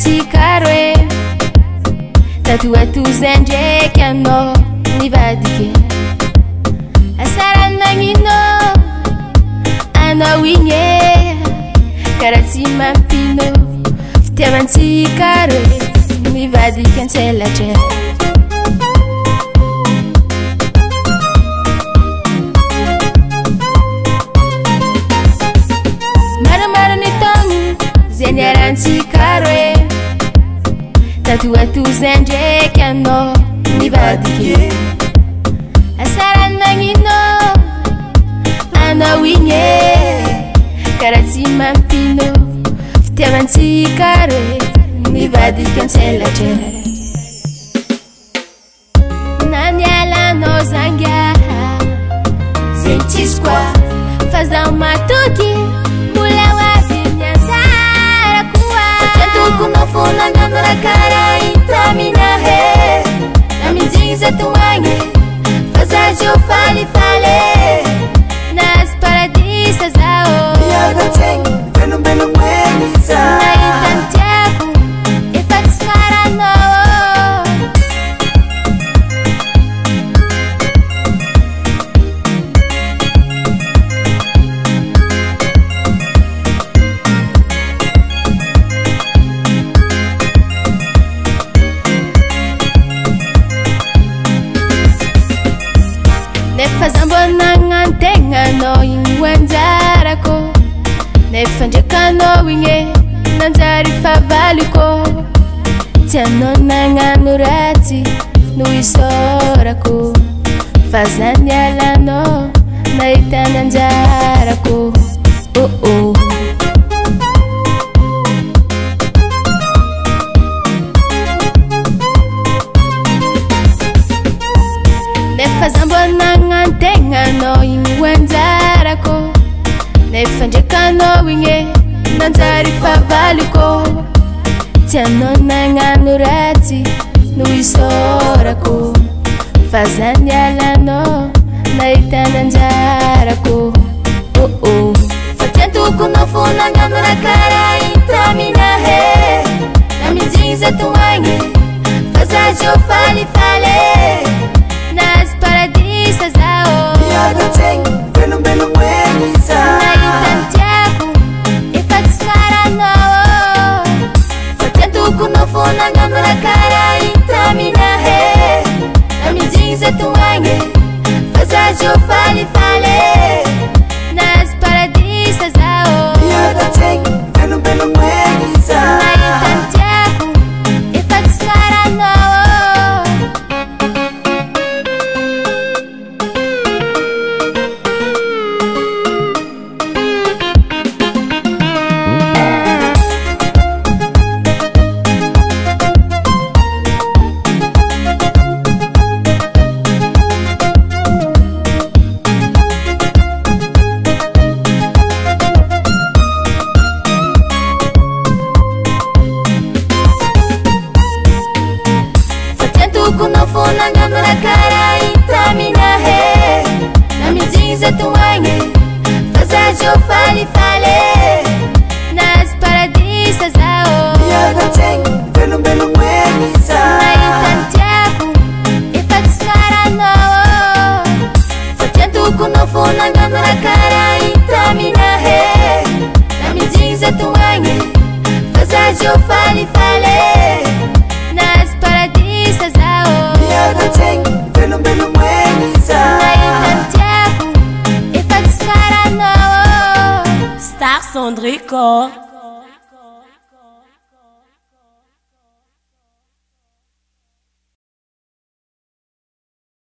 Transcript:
antsika roe tatoatoza ndraiky anao nivadiky asarany nagnino anao igny e karaha tsy mampino fitiavantsika roe nivadiky antselatra niarantsika roe tatoatoza ndraiky anao nivadiky asarany nagnino anao igny e karaha tsy mampino fitiavantsika roe nivadiky antselatra nanialanao zangiaha zay tsisy koa fa zaho matoky mbola kuna funa nganura kara intamina he na mijinza tuwange fazajo fali fale nas paradisa zao yaga tengi beno beno mweniza na itantiaku ifatismarano fazambonangantenganao igny anjarako nefa ndraikanao igny nanjary favaliko tianao nagnano ratsy no isorako fa zany alanao nahitany anjarako fazambonangantenganao igny anjarako nefa ndraikanao igny nanjary favaliko tianao nagnano ratsy no isorako fa zany alanao nahitany anjarako fa tiantokonao fo nagnano raha karaha intamina he na mijinza toagny fa zajo falifale nas paradisa zao yaga tengi beno beno mweniza na itantiaku ifatismarano fatiantukuno funa nganura kara intamina he na mijinza tuwange fazajo falifale nas paradisa zao yaga tengi beno beno mweniza na itantiaku ifatismarano kuna funa nganura kara intamina he na mijinza tuwange fazajo falifale nas paradisa zao yaga tengi beno beno mweniza na itantiaku ifatismarano fatiantukuna funa nganura kara intamina he na mijinza tuwange fazajo falifale nas paradisa zao yaga tengi beno beno mweniza na itantiaku ifatismarano Star Sondrico